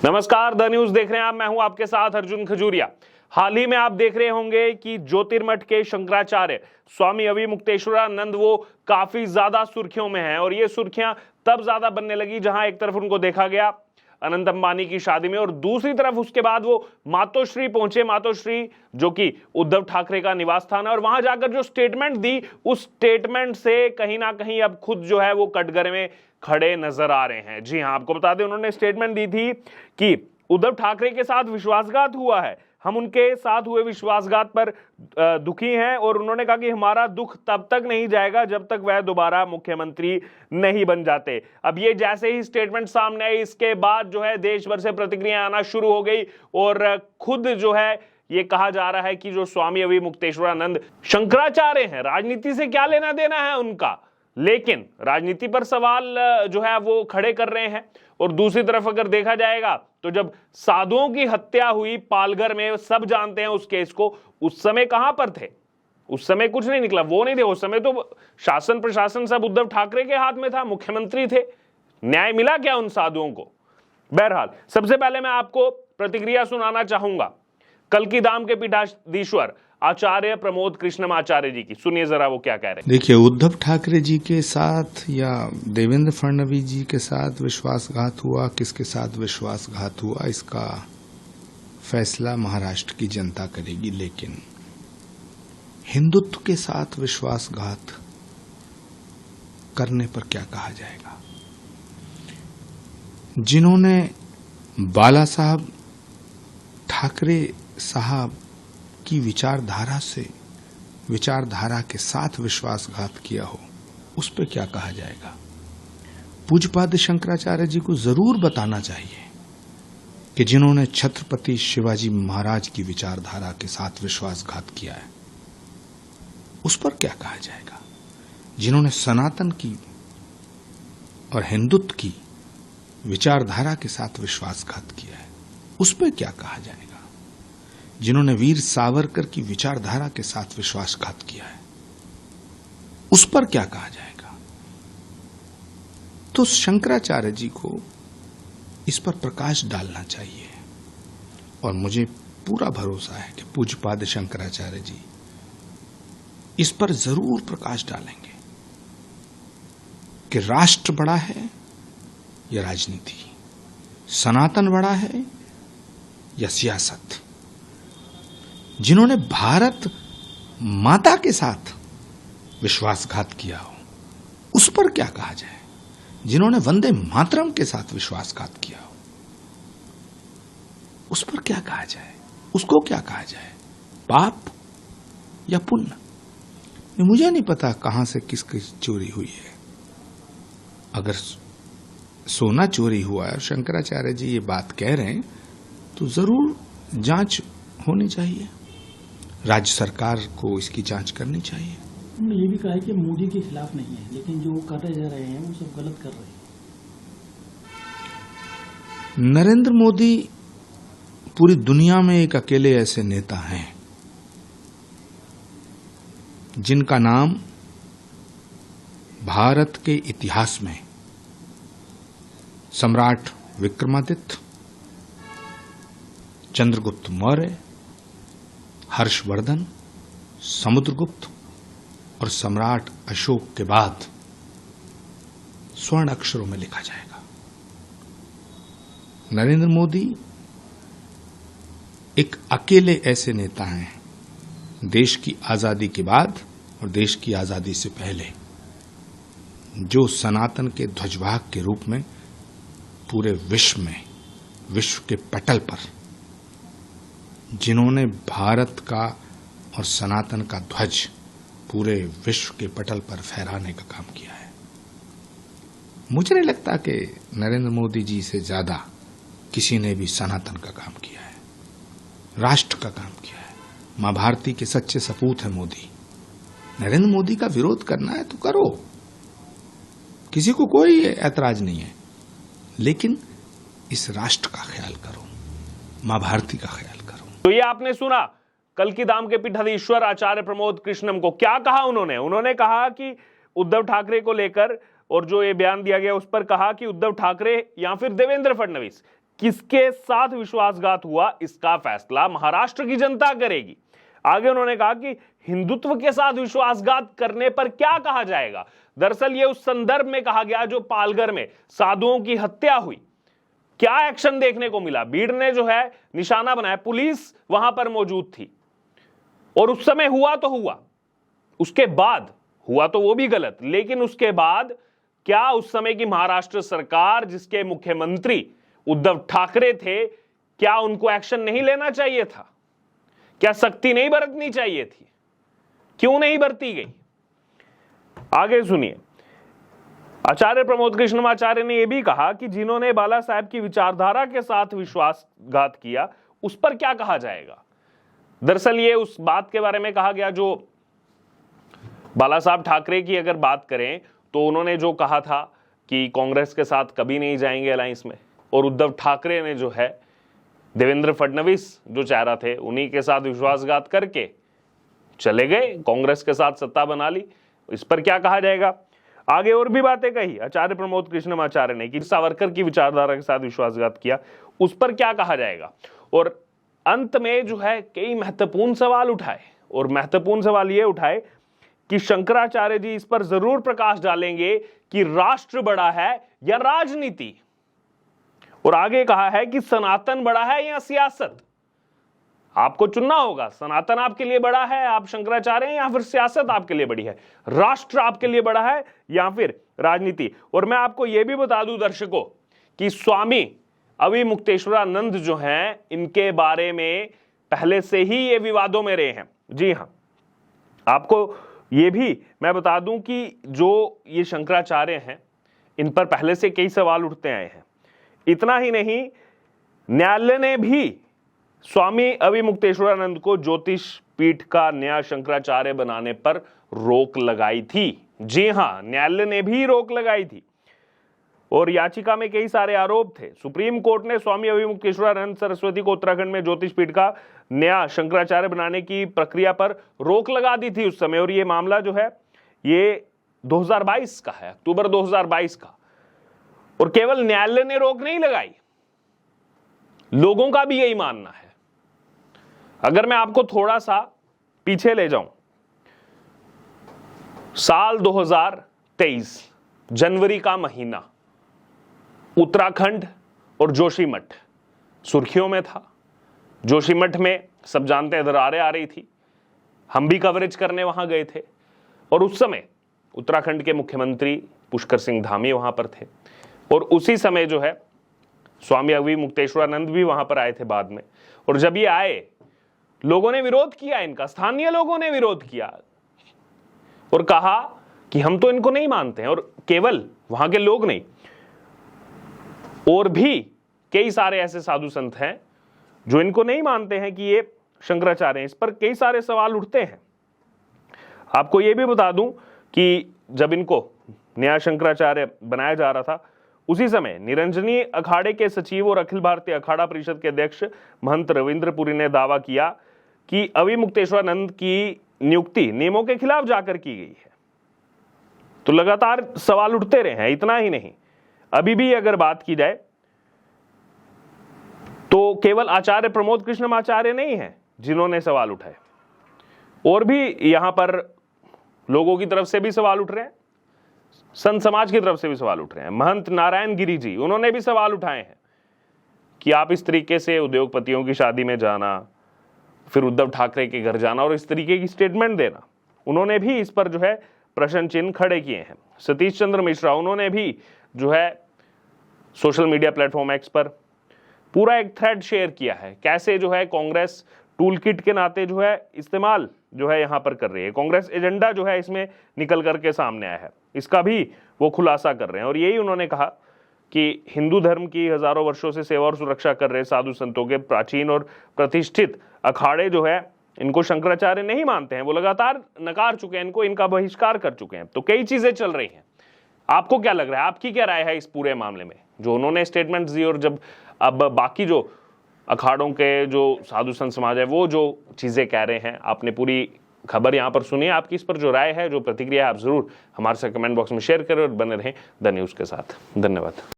नमस्कार, the news देख रहे हैं आप। मैं हूं आपके साथ अर्जुन खजूरिया। हाल ही में आप देख रहे होंगे कि ज्योतिर्मठ के शंकराचार्य स्वामी अविमुक्तेश्वरानंद वो काफी ज्यादा सुर्खियों में हैं और ये सुर्खियां तब ज्यादा बनने लगी जहां एक तरफ उनको देखा गया अनंत अंबानी की शादी में और दूसरी तरफ उसके बाद वो मातोश्री पहुंचे। मातोश्री जो कि उद्धव ठाकरे का निवास स्थान है और वहां जाकर जो स्टेटमेंट दी, उस स्टेटमेंट से कहीं ना कहीं अब खुद जो है वो कटघरे में खड़े नजर आ रहे हैं। जी हां, आपको बता दें, उन्होंने स्टेटमेंट दी थी कि उद्धव ठाकरे के साथ विश्वासघात हुआ है, हम उनके साथ हुए विश्वासघात पर दुखी हैं और उन्होंने कहा कि हमारा दुख तब तक नहीं जाएगा जब तक वह दोबारा मुख्यमंत्री नहीं बन जाते। अब ये जैसे ही स्टेटमेंट सामने आई, इसके बाद जो है देश भर से प्रतिक्रिया आना शुरू हो गई और खुद जो है ये कहा जा रहा है कि जो स्वामी अविमुक्तेश्वरानंद शंकराचार्य हैं, राजनीति से क्या लेना देना है उनका, लेकिन राजनीति पर सवाल जो है वो खड़े कर रहे हैं। और दूसरी तरफ अगर देखा जाएगा तो जब साधुओं की हत्या हुई पालघर में, सब जानते हैं उस केस को, उस समय कहां पर थे? उस समय कुछ नहीं निकला, वो नहीं थे। उस समय तो शासन प्रशासन सब उद्धव ठाकरे के हाथ में था, मुख्यमंत्री थे। न्याय मिला क्या उन साधुओं को? बहरहाल, सबसे पहले मैं आपको प्रतिक्रिया सुनाना चाहूंगा कल्की धाम के पीठाधीश्वर आचार्य प्रमोद कृष्णम आचार्य जी की। सुनिए जरा वो क्या कह रहे हैं। देखिए, उद्धव ठाकरे जी के साथ या देवेंद्र फडणवीस जी के साथ विश्वासघात हुआ, किसके साथ विश्वासघात हुआ, इसका फैसला महाराष्ट्र की जनता करेगी। लेकिन हिंदुत्व के साथ विश्वासघात करने पर क्या कहा जाएगा? जिन्होंने बाला साहब ठाकरे साहब की विचारधारा के साथ विश्वासघात किया हो, उस पर क्या कहा जाएगा? पूज्यपाद शंकराचार्य जी को जरूर बताना चाहिए कि जिन्होंने छत्रपति शिवाजी महाराज की विचारधारा के साथ विश्वासघात किया है, उस पर क्या कहा जाएगा? जिन्होंने सनातन की और हिंदुत्व की विचारधारा के साथ विश्वासघात किया है, उस पर क्या कहा जाएगा? जिन्होंने वीर सावरकर की विचारधारा के साथ विश्वासघात किया है, उस पर क्या कहा जाएगा? तो शंकराचार्य जी को इस पर प्रकाश डालना चाहिए और मुझे पूरा भरोसा है कि पूज्यपाद शंकराचार्य जी इस पर जरूर प्रकाश डालेंगे कि राष्ट्र बड़ा है या राजनीति, सनातन बड़ा है या सियासत। जिन्होंने भारत माता के साथ विश्वासघात किया हो, उस पर क्या कहा जाए? जिन्होंने वंदे मातरम के साथ विश्वासघात किया हो, उस पर क्या कहा जाए? उसको क्या कहा जाए? पाप या पुण्य? मुझे नहीं पता कहां से किसकी चोरी हुई है। अगर सोना चोरी हुआ है, शंकराचार्य जी ये बात कह रहे हैं, तो जरूर जांच होनी चाहिए। राज्य सरकार को इसकी जांच करनी चाहिए। उन्होंने ये भी कहा है कि मोदी के खिलाफ नहीं है, लेकिन जो कर रहे हैं वो सब गलत कर रहे हैं। नरेंद्र मोदी पूरी दुनिया में एक अकेले ऐसे नेता हैं जिनका नाम भारत के इतिहास में सम्राट विक्रमादित्य, चंद्रगुप्त मौर्य, हर्षवर्धन, समुद्रगुप्त और सम्राट अशोक के बाद स्वर्ण अक्षरों में लिखा जाएगा। नरेंद्र मोदी एक अकेले ऐसे नेता हैं देश की आजादी के बाद और देश की आजादी से पहले जो सनातन के ध्वजवाहक के रूप में पूरे विश्व के पटल पर, जिन्होंने भारत का और सनातन का ध्वज पूरे विश्व के पटल पर फहराने का काम किया है। मुझे नहीं लगता कि नरेंद्र मोदी जी से ज्यादा किसी ने भी सनातन का काम किया है, राष्ट्र का काम किया है। मां भारती के सच्चे सपूत हैं मोदी। नरेंद्र मोदी का विरोध करना है तो करो, किसी को कोई ऐतराज नहीं है, लेकिन इस राष्ट्र का ख्याल करो, मां भारती का ख्याल करो। तो ये आपने सुना कल्की धाम के पीठाधीश्वर आचार्य प्रमोद कृष्णम को। क्या कहा उन्होंने कहा कि उद्धव ठाकरे को लेकर और जो ये बयान दिया गया उस पर कहा कि उद्धव ठाकरे या फिर देवेंद्र फडणवीस किसके साथ विश्वासघात हुआ इसका फैसला महाराष्ट्र की जनता करेगी। आगे उन्होंने कहा कि हिंदुत्व के साथ विश्वासघात करने पर क्या कहा जाएगा। दरअसल यह उस संदर्भ में कहा गया जो पालघर में साधुओं की हत्या हुई, क्या एक्शन देखने को मिला। भीड़ ने जो है निशाना बनाया, पुलिस वहां पर मौजूद थी और उस समय हुआ तो हुआ, उसके बाद हुआ तो वो भी गलत, लेकिन उसके बाद क्या उस समय की महाराष्ट्र सरकार जिसके मुख्यमंत्री उद्धव ठाकरे थे, क्या उनको एक्शन नहीं लेना चाहिए था? क्या सख्ती नहीं बरतनी चाहिए थी? क्यों नहीं बरती गई? आगे सुनिए। आचार्य प्रमोद कृष्णमाचार्य ने यह भी कहा कि जिन्होंने बाला साहब की विचारधारा के साथ विश्वासघात किया उस पर क्या कहा जाएगा। दरअसल ये उस बात के बारे में कहा गया जो बाला साहब ठाकरे की अगर बात करें तो उन्होंने जो कहा था कि कांग्रेस के साथ कभी नहीं जाएंगे अलायंस में, और उद्धव ठाकरे ने जो है देवेंद्र फडणवीस जो चेहरा थे उन्हीं के साथ विश्वासघात करके चले गए, कांग्रेस के साथ सत्ता बना ली। इस पर क्या कहा जाएगा? आगे और भी बातें कही आचार्य प्रमोद कृष्णमाचार्य ने कि सावरकर की विचारधारा के साथ विश्वासघात किया, उस पर क्या कहा जाएगा। और अंत में जो है कई महत्वपूर्ण सवाल उठाए, और महत्वपूर्ण सवाल ये उठाए कि शंकराचार्य जी इस पर जरूर प्रकाश डालेंगे कि राष्ट्र बड़ा है या राजनीति, और आगे कहा है कि सनातन बड़ा है या सियासत। आपको चुनना होगा, सनातन आपके लिए बड़ा है, आप शंकराचार्य हैं, या फिर सियासत आपके लिए बड़ी है, राष्ट्र आपके लिए बड़ा है या फिर राजनीति। और मैं आपको यह भी बता दूं दर्शकों कि स्वामी अविमुक्तेश्वरानंद जो हैं, इनके बारे में पहले से ही ये विवादों में रहे हैं। जी हां, आपको ये भी मैं बता दूं कि जो ये शंकराचार्य हैं, इन पर पहले से कई सवाल उठते आए हैं। इतना ही नहीं, न्यायालय ने भी स्वामी अविमुक्तेश्वरानंद को ज्योतिष पीठ का नया शंकराचार्य बनाने पर रोक लगाई थी। जी हां, न्यायालय ने भी रोक लगाई थी, और याचिका में कई सारे आरोप थे। सुप्रीम कोर्ट ने स्वामी अविमुक्तेश्वरानंद सरस्वती को उत्तराखंड में ज्योतिष पीठ का नया शंकराचार्य बनाने की प्रक्रिया पर रोक लगा दी थी उस समय, और ये मामला जो है ये 2022 का है, अक्टूबर 2022 का। और केवल न्यायालय ने रोक नहीं लगाई, लोगों का भी यही मानना है। अगर मैं आपको थोड़ा सा पीछे ले जाऊं, साल 2023 जनवरी का महीना, उत्तराखंड और जोशीमठ सुर्खियों में था। जोशीमठ में सब जानते हैं दरारें आ रही थी, हम भी कवरेज करने वहां गए थे, और उस समय उत्तराखंड के मुख्यमंत्री पुष्कर सिंह धामी वहां पर थे, और उसी समय जो है स्वामी अविमुक्तेश्वरानंद भी वहां पर आए थे बाद में। और जब ये आए, लोगों ने विरोध किया, इनका स्थानीय लोगों ने विरोध किया और कहा कि हम तो इनको नहीं मानते हैं। और केवल वहां के लोग नहीं, और भी कई सारे ऐसे साधु संत हैं जो इनको नहीं मानते हैं कि ये शंकराचार्य हैं। इस पर कई सारे सवाल उठते हैं। आपको यह भी बता दूं कि जब इनको नया शंकराचार्य बनाया जा रहा था, उसी समय निरंजनी अखाड़े के सचिव और अखिल भारतीय अखाड़ा परिषद के अध्यक्ष महंत रविंद्रपुरी ने दावा किया कि अविमुक्तेश्वरानंद की नियुक्ति नियमों के खिलाफ जाकर की गई है। तो लगातार सवाल उठते रहे हैं। इतना ही नहीं, अभी भी अगर बात की जाए तो केवल आचार्य प्रमोद कृष्णमाचार्य नहीं है जिन्होंने सवाल उठाए, और भी यहां पर लोगों की तरफ से भी सवाल उठ रहे हैं, संत समाज की तरफ से भी सवाल उठ रहे हैं। महंत नारायण गिरी जी, उन्होंने भी सवाल उठाए हैं कि आप इस तरीके से उद्योगपतियों की शादी में जाना, फिर उद्धव ठाकरे के घर जाना और इस तरीके की स्टेटमेंट देना, उन्होंने भी इस पर जो है प्रश्न चिन्ह खड़े किए हैं। सतीश चंद्र मिश्रा, उन्होंने भी जो है सोशल मीडिया प्लेटफॉर्म एक्स पर पूरा एक थ्रेड शेयर किया है, कैसे जो है कांग्रेस टूल किट के नाते जो है इस्तेमाल जो है यहां पर कर रही है, कांग्रेस एजेंडा जो है इसमें निकल करके सामने आया है, इसका भी वो खुलासा कर रहे हैं। और यही उन्होंने कहा कि हिंदू धर्म की हजारों वर्षों से सेवा और सुरक्षा कर रहे साधु संतों के प्राचीन और प्रतिष्ठित अखाड़े जो है इनको शंकराचार्य नहीं मानते हैं, वो लगातार नकार चुके हैं इनको, इनका बहिष्कार कर चुके हैं। तो कई चीजें चल रही हैं। आपको क्या लग रहा है, आपकी क्या राय है इस पूरे मामले में, जो उन्होंने स्टेटमेंट दी और जब अब बाकी जो अखाड़ों के जो साधु संत समाज है वो जो चीजें कह रहे हैं? आपने पूरी खबर यहां पर सुनी। आपकी इस पर जो राय है, जो प्रतिक्रिया है, आप जरूर हमारे साथ कमेंट बॉक्स में शेयर करें और बने रहें द न्यूज के साथ। धन्यवाद।